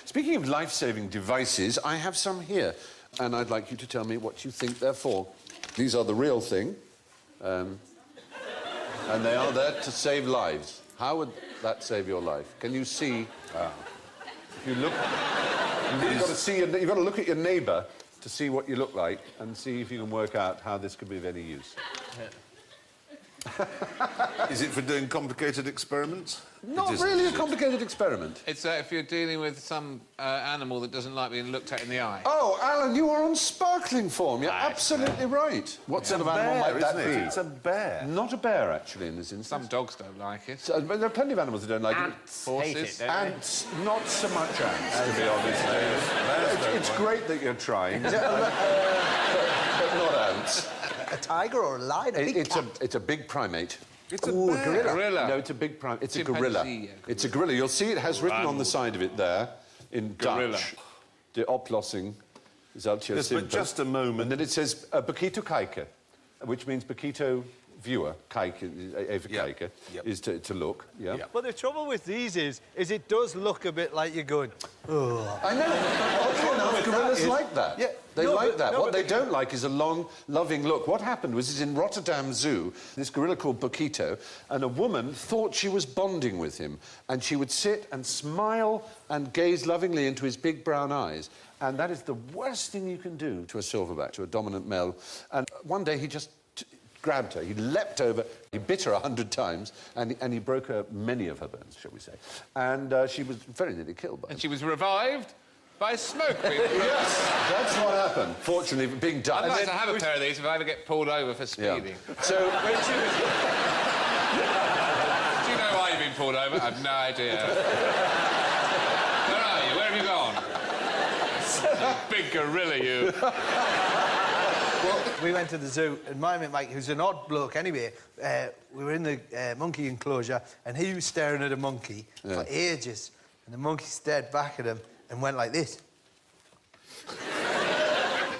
Speaking of life-saving devices, I have some here, and I'd like you to tell me what you think they're for. These are the real thing, and they are there to save lives. How would that save your life? Can you see? If you look, you've got to look at your neighbour to see what you look like and see if you can work out how this could be of any use. Is it for doing complicated experiments? Not really a complicated experiment. It's if you're dealing with some animal that doesn't like being looked at in the eye. Oh, Alan, you are on sparkling form. You're absolutely right. What sort of animal might that be? It's a bear. Not a bear, actually, in this instance. Some dogs don't like it. So, but there are plenty of animals that don't like Ants it. Horses. hate it, don't Ants, not so much ants, to be honest. It's great that you're trying, but not ants. A tiger or a lion? A big cat? It's a big primate. It's a bear. Gorilla. No, it's a big primate. It's a Chimpanzee, gorilla. yeah, It's a gorilla. You'll see it has written on the side of it there, in Gorilla. Dutch, de oplossing zal je Yes, but simpel. just a moment. And then it says, Bekito kijken, which means Bekito viewer, kijken, even kijken, is to look, yeah? But the trouble with these is it does look a bit like you're going, oh. I know. Oddly enough, gorillas like that. Yeah. They No, like but- that. no, What but they don't like is a long, loving look. What happened was in Rotterdam Zoo, this gorilla called Bekito, and a woman thought she was bonding with him, and she would sit and smile and gaze lovingly into his big brown eyes. And that is the worst thing you can do to a silverback, to a dominant male. And one day he just grabbed her, he leapt over, he bit her 100 times, and he broke her many of her bones, shall we say. And she was very nearly killed by him. And she was revived by smoke. Yes, that's what happened. Fortunately, being done. I'd like to have a pair of these if I ever get pulled over for speeding. Yeah. So, Do you know why you've been pulled over? I have no idea. Where are you? Where have you gone? You big gorilla, you. Well, we went to the zoo, and my mate Mike, who's an odd bloke anyway, we were in the monkey enclosure, and he was staring at a monkey for ages, and the monkey stared back at him and went like this.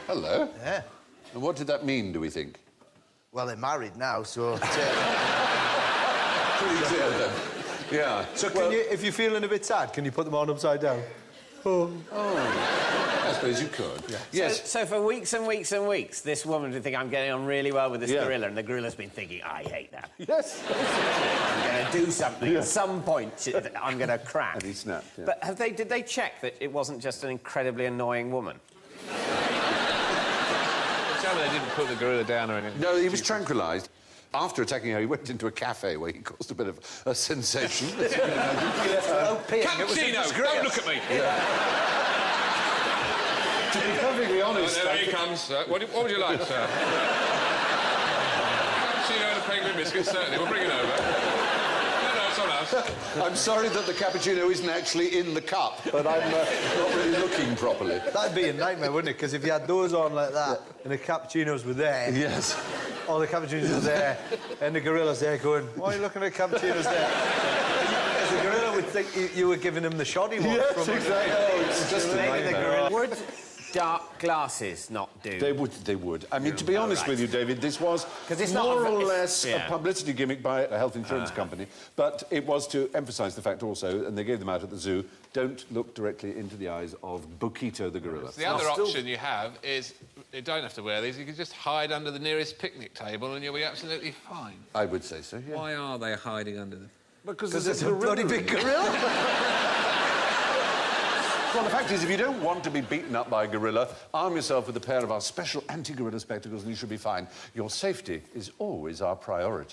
hello. Yeah. And what did that mean, do we think? Well, they're married now, so... Pretty clear, then. Yeah. So can you, if you're feeling a bit sad, can you put them on upside down? Oh, I suppose you could. Yeah. Yes. So for weeks and weeks and weeks, this woman would think, I'm getting on really well with this Yeah. gorilla, and the gorilla's been thinking, I hate that. Yes. I'm going to do something. At some point, I'm going to crack. And he snapped, yeah. But did they check that it wasn't just an incredibly annoying woman? Tell me they didn't put the gorilla down or anything. No, he was tranquilised. After attacking her, he went into a cafe where he caused a bit of a sensation. Cappuccino! Don't look at me! To be perfectly honest... There he comes. What would you like, sir? Cappuccino and a penguin biscuit, certainly. We'll bring it over. No, it's on us. I'm sorry that the cappuccino isn't actually in the cup, but I'm not really looking properly. That'd be a nightmare, wouldn't it? Because if you had those on like that, and the cappuccinos were there... Yes. All the cappuccinos were there, and the gorilla's there going, why are you looking at cappuccinos there? Because the gorilla would think you were giving him the shoddy one. Yes, exactly. Oh, it's just a nightmare. Would dark glasses not do? They would. I mean, to be honest with you, David, this was it's not more or less yeah. a publicity gimmick by a health insurance company, but it was to emphasise the fact also, and they gave them out at the zoo, don't look directly into the eyes of Bekito the gorilla. The other option you have is you don't have to wear these. You can just hide under the nearest picnic table and you'll be absolutely fine. I would say so, yeah. Why are they hiding under them? Because It's a bloody big gorilla. Well, the fact is, if you don't want to be beaten up by a gorilla, arm yourself with a pair of our special anti-gorilla spectacles and you should be fine. Your safety is always our priority.